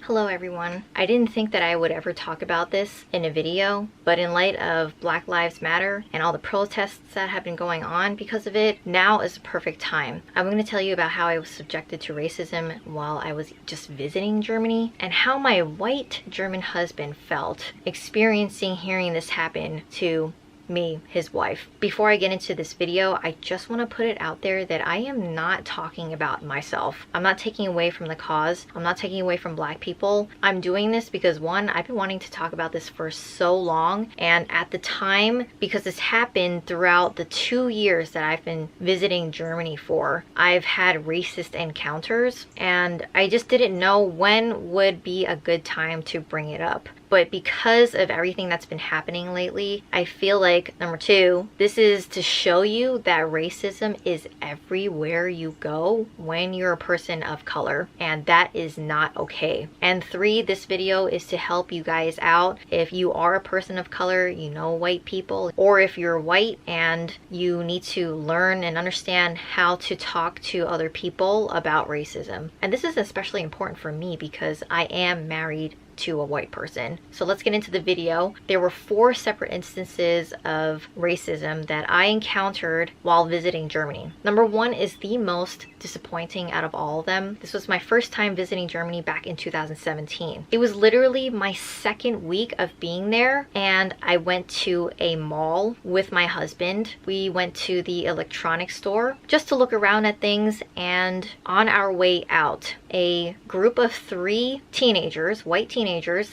Hello everyone. I didn't think that I would ever talk about this in a video, but in light of Black Lives Matter and all the protests that have been going on because of it, now is the perfect time. I'm going to tell you about how I was subjected to racism while I was just visiting Germany, and how my white German husband felt experiencing hearing this happen to me, his wife. Before I get into this video, I just want to put it out there that I am not talking about myself. I'm not taking away from the cause. I'm not taking away from Black people. I'm doing this because, one, I've been wanting to talk about this for so long, and at the time, because this happened throughout the 2 years that I've been visiting Germany for, I've had racist encounters, and I just didn't know when would be a good time to bring it up. But because of everything that's been happening lately, I feel like, number two, this is to show you that racism is everywhere you go when you're a person of color, and that is not okay. And three, this video is to help you guys out if you are a person of color, you know white people, or if you're white and you need to learn and understand how to talk to other people about racism. And this is especially important for me because I am married to a white person. So let's get into the video. There were 4 separate instances of racism that I encountered while visiting Germany. Number 1 is the most disappointing out of all of them. This was my first time visiting Germany back in 2017. It was literally my second week of being there, and I went to a mall with my husband. We went to the electronics store just to look around at things, and on our way out, a group of 3 teenagers, white teenagers,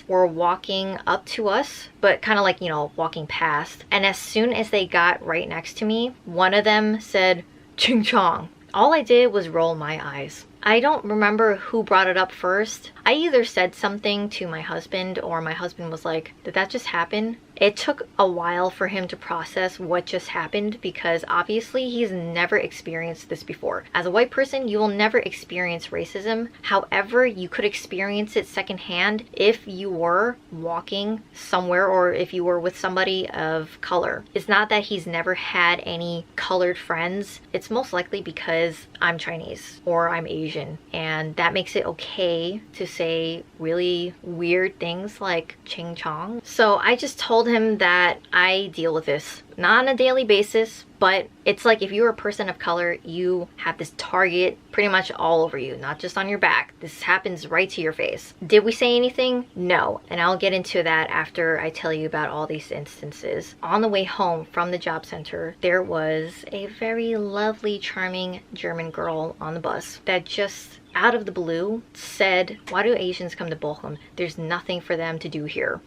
were walking up to us, but kind of like, you know, walking past. And as soon as they got right next to me, one of them said, "Ching chong." All I did was roll my eyes. I don't remember who brought it up first. I either said something to my husband, or my husband was like, "Did that just happen?" It took a while for him to process what just happened because obviously he's never experienced this before. As a white person, you will never experience racism. However, you could experience it secondhand if you were walking somewhere or if you were with somebody of color. It's not that he's never had any colored friends. It's most likely because I'm Chinese or I'm Asian, and that makes it okay to say really weird things like ching chong. So I just told him that I deal with this, not on a daily basis, but it's like if you're a person of color, you have this target pretty much all over you, not just on your back. This happens right to your face. Did we say anything? No, and I'll get into that after I tell you about all these instances. On the way home from the job center, there was a very lovely, charming German girl on the bus that just out of the blue said, "Why do Asians come to Bochum? There's nothing for them to do here."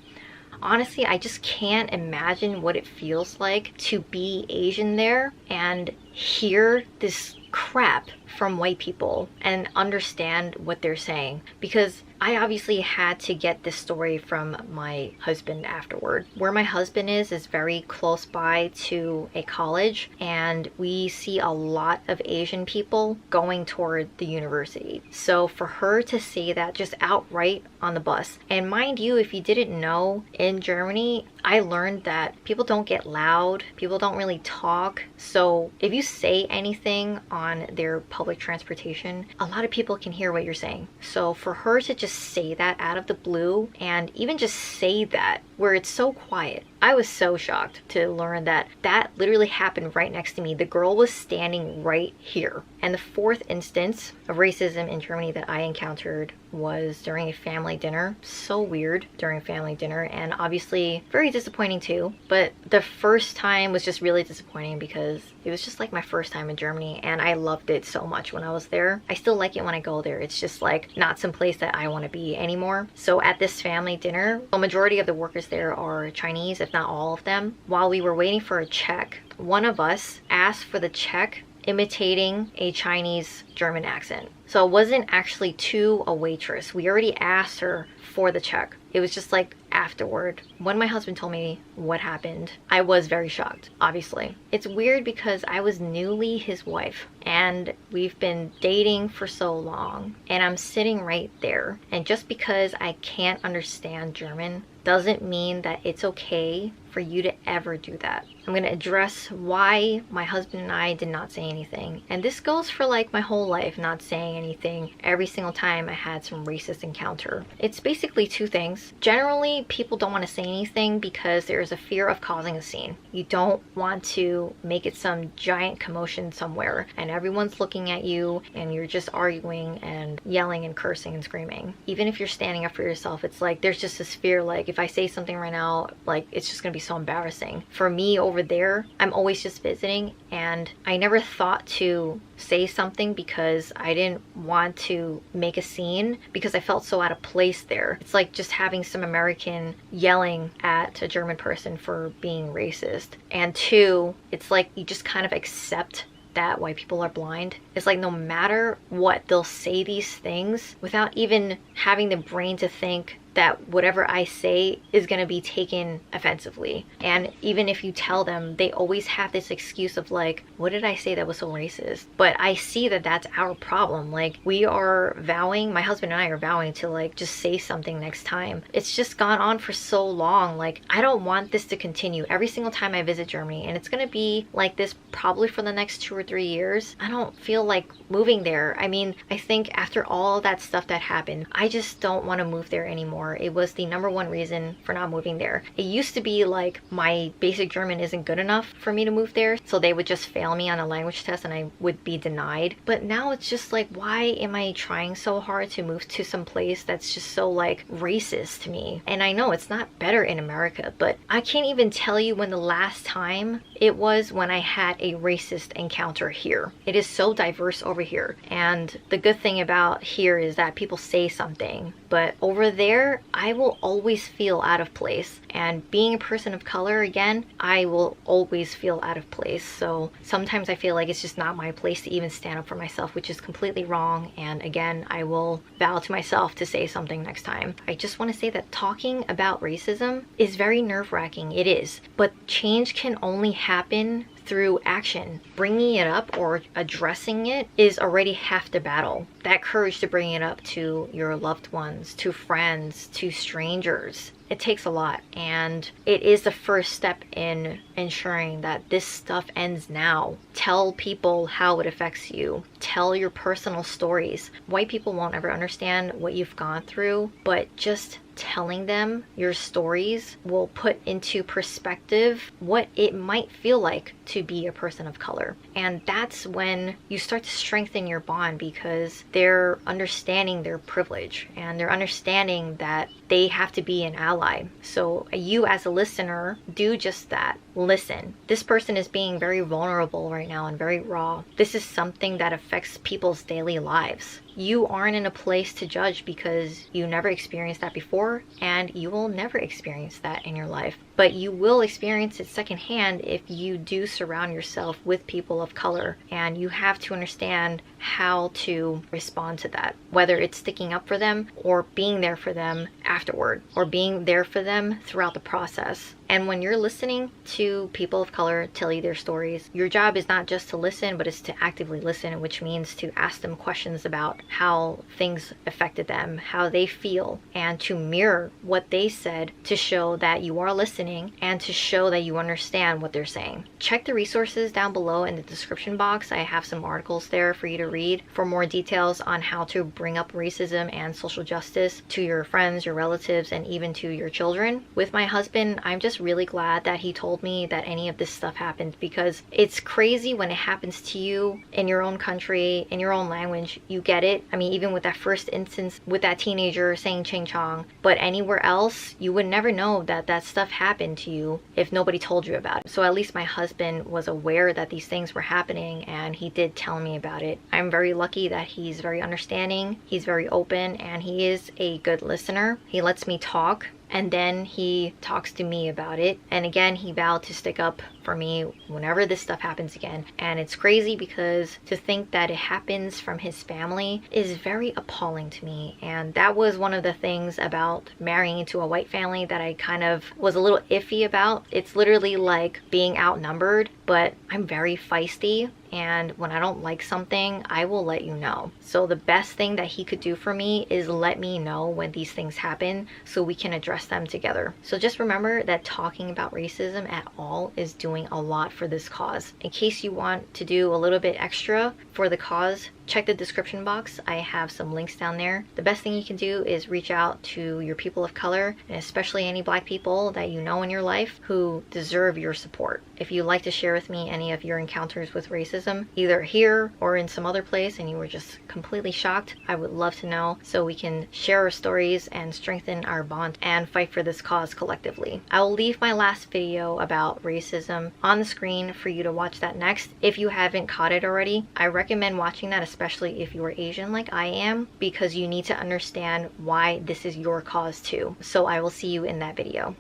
Honestly, I just can't imagine what it feels like to be Asian there and hear this crap from white people and understand what they're saying, because I obviously had to get this story from my husband afterward. Where my husband is very close by to a college, and we see a lot of Asian people going toward the university. So for her to say that just outright on the bus, and mind you, if you didn't know, in Germany, I learned that people don't get loud, people don't really talk. So if you say anything on their public transportation, a lot of people can hear what you're saying. So for her to just say that out of the blue, and even just say that where it's so quiet, I was so shocked to learn that that literally happened right next to me. The girl was standing right here. And the 4th instance of racism in Germany that I encountered was during a family dinner. So weird during family dinner, and obviously very disappointing too. But the first time was just really disappointing because it was just like my first time in Germany, and I loved it so much when I was there. I still like it when I go there. It's just like not some place that I want to be anymore. So at this family dinner, the majority of the workers there are Chinese, if not all of them. While we were waiting for a check, one of us asked for the check imitating a Chinese German accent. So it wasn't actually to a waitress. We already asked her for the check. It was just like afterward. When my husband told me what happened, I was very shocked, obviously. It's weird because I was newly his wife, and we've been dating for so long, and I'm sitting right there. And just because I can't understand German doesn't mean that it's okay for you to ever do that. I'm going to address why my husband and I did not say anything. And this goes for like my whole life, not saying anything every single time I had some racist encounter. It's basically two things. Generally, people don't want to say anything because there's a fear of causing a scene. You don't want to make it some giant commotion somewhere and everyone's looking at you and you're just arguing and yelling and cursing and screaming. Even if you're standing up for yourself, it's like there's just this fear, like if I say something right now, like it's just gonna be so embarrassing. For me over there, I'm always just visiting, and I never thought to say something because I didn't want to make a scene because I felt so out of place there. It's like just having some American yelling at a German person for being racist. And two, it's like you just kind of accept that white people are blind. It's like no matter what, they'll say these things without even having the brain to think that whatever I say is going to be taken offensively. And even if you tell them, they always have this excuse of like, what did I say that was so racist? But I see that that's our problem. Like we are vowing, my husband and I are vowing to like just say something next time. It's just gone on for so long. Like I don't want this to continue every single time I visit Germany, and it's going to be like this probably for the next 2 or 3 years. I don't feel like moving there. I mean, I think after all that stuff that happened, I just don't want to move there anymore. It was the #1 reason for not moving there. It used to be like my basic German isn't good enough for me to move there, so they would just fail me on a language test and I would be denied. But now it's just like, why am I trying so hard to move to some place that's just so like racist to me? And I know it's not better in America, but I can't even tell you when the last time it was when I had a racist encounter here. It is so diverse over here, and the good thing about here is that people say something, but over there I will always feel out of place. And being a person of color, again, I will always feel out of place. So sometimes I feel like it's just not my place to even stand up for myself, which is completely wrong. And again, I will vow to myself to say something next time. I just want to say that talking about racism is very nerve-wracking. It is. But change can only happen through action. Bringing it up or addressing it is already half the battle. That courage to bring it up to your loved ones, to friends, to strangers, it takes a lot, and it is the first step in ensuring that this stuff ends now. Tell people how it affects you. Tell your personal stories. White people won't ever understand what you've gone through, but just telling them your stories will put into perspective what it might feel like to be a person of color. And that's when you start to strengthen your bond, because they're understanding their privilege and they're understanding that they have to be an ally. So you as a listener, do just that. Listen. This person is being very vulnerable right now and very raw. This is something that affects people's daily lives. You aren't in a place to judge because you never experienced that before, and you will never experience that in your life. But you will experience it secondhand if you do surround yourself with people of color, and you have to understand how to respond to that, whether it's sticking up for them or being there for them afterward, or being there for them throughout the process. And when you're listening to people of color tell you their stories, your job is not just to listen, but it's to actively listen, which means to ask them questions about how things affected them, how they feel, and to mirror what they said to show that you are listening and to show that you understand what they're saying. Check the resources down below in the description box. I have some articles there for you to read for more details on how to bring up racism and social justice to your friends, your relatives, and even to your children. With my husband, I'm just really glad that he told me that any of this stuff happened, because it's crazy when it happens to you in your own country, in your own language. You get it. I mean, even with that first instance with that teenager saying Ching Chong, but anywhere else, you would never know that that stuff happened to you if nobody told you about it. So at least my husband was aware that these things were happening, and he did tell me about it. I'm very lucky that he's very understanding, he's very open, and he is a good listener. He lets me talk, and then he talks to me about it. And again, he vowed to stick up for me whenever this stuff happens again. And it's crazy because to think that it happens from his family is very appalling to me. And that was one of the things about marrying into a white family that I kind of was a little iffy about. It's literally like being outnumbered, but I'm very feisty, and when I don't like something, I will let you know. So the best thing that he could do for me is let me know when these things happen so we can address them together. So just remember that talking about racism at all is doing a lot for this cause. In case you want to do a little bit extra for the cause, check the description box. I have some links down there. The best thing you can do is reach out to your people of color, and especially any Black people that you know in your life who deserve your support. If you'd like to share with me any of your encounters with racism, either here or in some other place, and you were just completely shocked, I would love to know so we can share our stories and strengthen our bond and fight for this cause collectively. I will leave my last video about racism on the screen for you to watch that next. If you haven't caught it already, I recommend watching that, especially if you're Asian like I am, because you need to understand why this is your cause too. So I will see you in that video.